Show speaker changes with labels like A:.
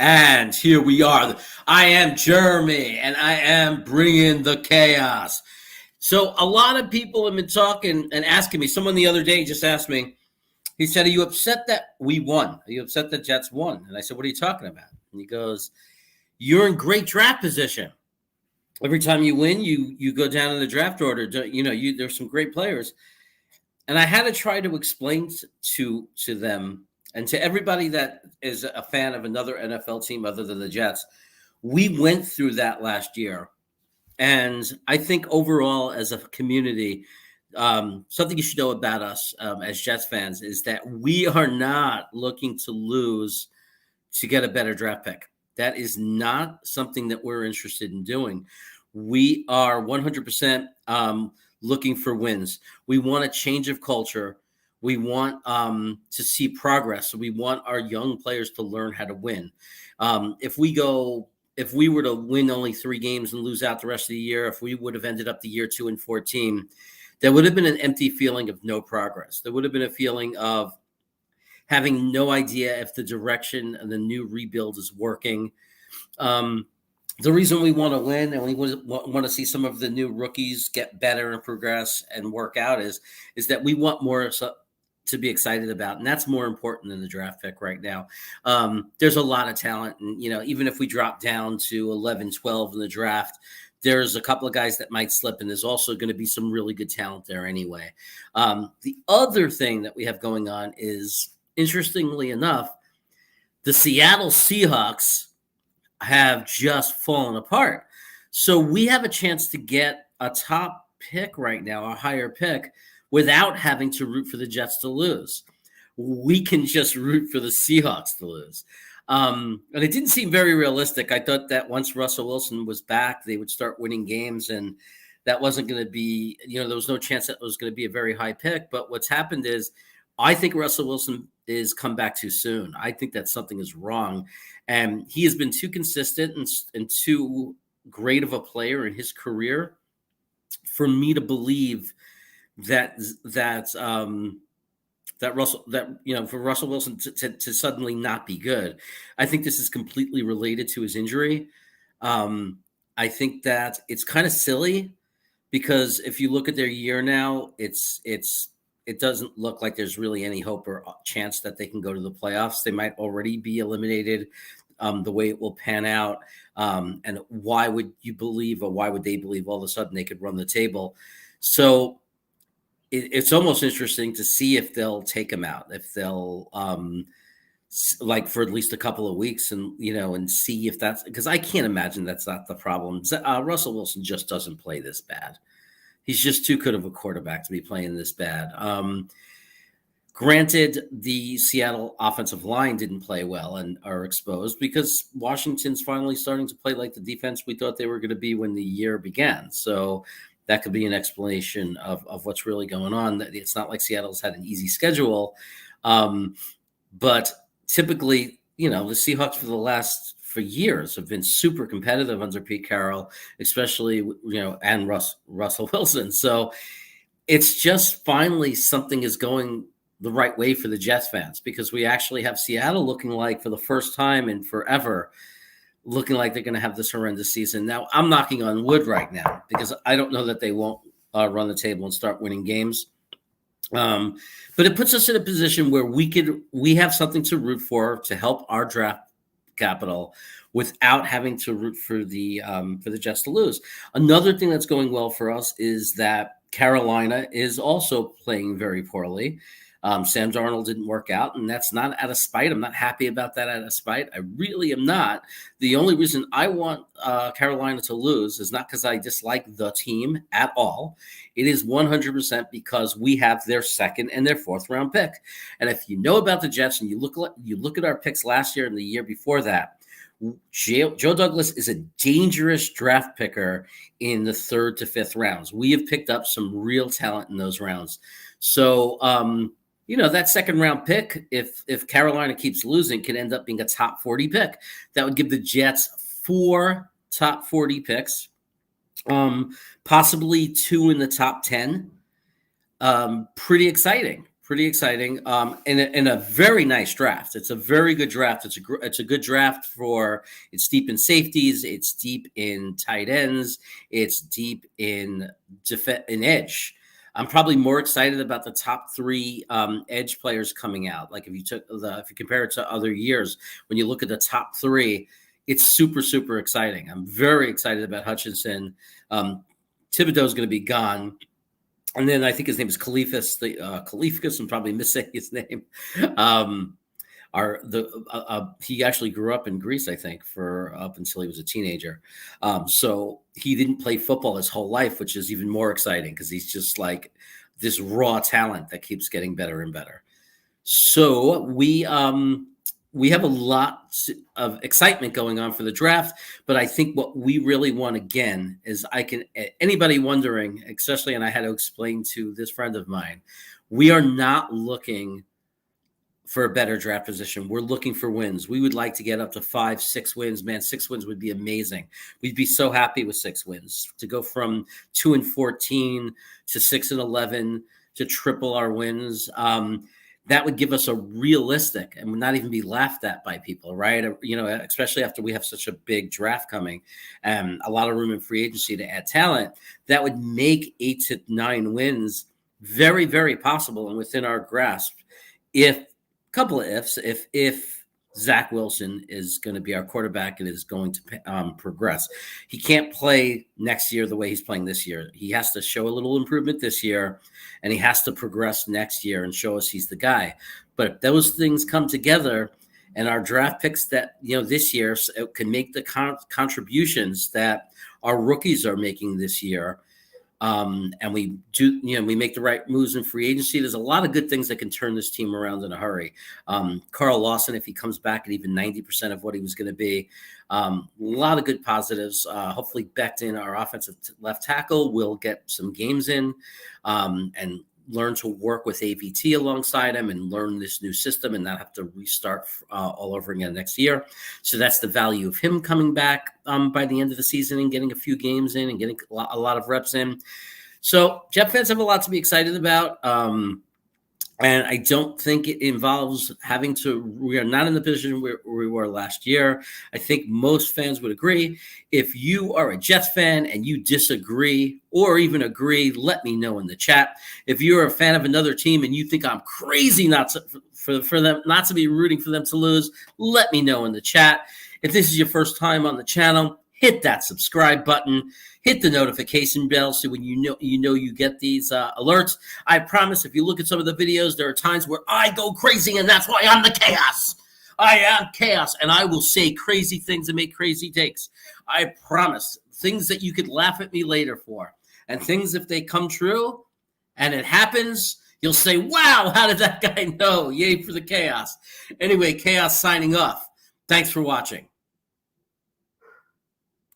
A: And here we are. I am Jeremy, and I am bringing the chaos. So a lot of people have been talking and asking me. Someone the other day just asked me, he said, are you upset that we won? Are you upset that Jets won? And I said, what are you talking about? And he goes, you're in great draft position. Every time you win, you go down in the draft order. There's some great players. And I had to try to explain to them and to everybody that is a fan of another NFL team other than the Jets, we went through that last year. And I think overall, as a community, something you should know about us as Jets fans is that we are not looking to lose to get a better draft pick. That is not something that we're interested in doing. We are 100% looking for wins. We want a change of culture. We want to see progress. We want our young players to learn how to win. If we were to win only 3 games and lose out the rest of the year, if we would have ended up the year 2-14, there would have been an empty feeling of no progress. There would have been a feeling of having no idea if the direction of the new rebuild is working. The reason we want to win and we want to see some of the new rookies get better and progress and work out is that we want more to be excited about. And that's more important than the draft pick right now. There's a lot of talent. And, even if we drop down to 11, 12 in the draft, there's a couple of guys that might slip. And there's also going to be some really good talent there anyway. The other thing that we have going on is, interestingly enough, the Seattle Seahawks have just fallen apart. So we have a chance to get a top pick right now, a higher pick, without having to root for the Jets to lose. We can just root for the Seahawks to lose. And it didn't seem very realistic. I thought that once Russell Wilson was back, they would start winning games, and that wasn't going to be, there was no chance that it was going to be a very high pick. But what's happened is I think Russell Wilson is come back too soon. I think that something is wrong. And he has been too consistent and too great of a player in his career for me to believe that for Russell Wilson to suddenly not be good. I think this is completely related to his injury. I think that it's kind of silly because if you look at their year now, it doesn't look like there's really any hope or chance that they can go to the playoffs. They might already be eliminated the way it will pan out. And why would you believe, or why would they believe all of a sudden they could run the table? So it's almost interesting to see if they'll take him out, if they'll for at least a couple of weeks and see if that's, because I can't imagine that's not the problem. Russell Wilson just doesn't play this bad. He's just too good of a quarterback to be playing this bad. Granted, the Seattle offensive line didn't play well and are exposed because Washington's finally starting to play like the defense we thought they were going to be when the year began. So that could be an explanation of what's really going on. It's not like Seattle's had an easy schedule. But typically, the Seahawks for years have been super competitive under Pete Carroll, especially, and Russell Wilson. So it's just finally something is going the right way for the Jets fans, because we actually have Seattle looking like, for the first time in forever, looking like they're going to have this horrendous season. Now, I'm knocking on wood right now because I don't know that they won't run the table and start winning games. But it puts us in a position where we have something to root for to help our draft capital without having to root for the Jets to lose. Another thing that's going well for us is that Carolina is also playing very poorly. Sam Darnold didn't work out, and that's not out of spite. I'm not happy about that out of spite. I really am not. The only reason I want Carolina to lose is not because I dislike the team at all. It is 100% because we have their second and their fourth round pick. And if you know about the Jets and you look at our picks last year and the year before that, Joe Douglas is a dangerous draft picker in the 3rd to 5th rounds. We have picked up some real talent in those rounds. So, that second round pick, if Carolina keeps losing, can end up being a top 40 pick. That would give the Jets 4 top 40 picks, possibly 2 in the top 10. Pretty exciting. pretty exciting. In a very nice draft. It's a very good draft. It's a good draft for. It's deep in safeties. It's deep in tight ends. It's deep in edge. I'm probably more excited about the top three edge players coming out. Like if you compare it to other years, when you look at the top three, it's super, super exciting. I'm very excited about Hutchinson. Thibodeau is going to be gone. And then I think his name is Kalifas. I'm probably missing his name. He actually grew up in Greece, I think, for up until he was a teenager. So he didn't play football his whole life, which is even more exciting because he's just like this raw talent that keeps getting better and better. So we have a lot of excitement going on for the draft, but I think what we really want again is anybody wondering, especially, and I had to explain to this friend of mine, we are not looking for a better draft position. We're looking for wins. We would like to get up to 5-6 wins. Man, 6 wins would be amazing. We'd be so happy with 6 wins to go from 2-14 to 6-11 to triple our wins. That would give us a realistic and would not even be laughed at by people, right? Especially after we have such a big draft coming and a lot of room in free agency to add talent, that would make 8 to 9 wins very, very possible and within our grasp. Couple of ifs, if Zach Wilson is going to be our quarterback and is going to progress. He can't play next year the way he's playing this year. He has to show a little improvement this year, and he has to progress next year and show us he's the guy. But if those things come together and our draft picks that, this year can make the contributions that our rookies are making this year, and we make the right moves in free agency, there's a lot of good things that can turn this team around in a hurry. Carl Lawson, if he comes back at even 90% of what he was going to be, a lot of good positives. Hopefully Becton, our offensive left tackle, will get some games in and learn to work with AVT alongside him and learn this new system and not have to restart all over again next year. So that's the value of him coming back by the end of the season and getting a few games in and getting a lot of reps in. So Jet fans have a lot to be excited about. And I don't think it involves we are not in the position where we were last year. I think most fans would agree. If you are a Jets fan and you disagree or even agree, let me know in the chat. If you're a fan of another team and you think I'm crazy for them not to be rooting for them to lose, let me know in the chat. If this is your first time on the channel, hit that subscribe button. Hit the notification bell so when you get these alerts. I promise if you look at some of the videos, there are times where I go crazy, and that's why I'm the chaos. I am chaos, and I will say crazy things and make crazy takes. I promise. Things that you could laugh at me later for. And things, if they come true and it happens, you'll say, wow, how did that guy know? Yay for the chaos. Anyway, chaos signing off. Thanks for watching.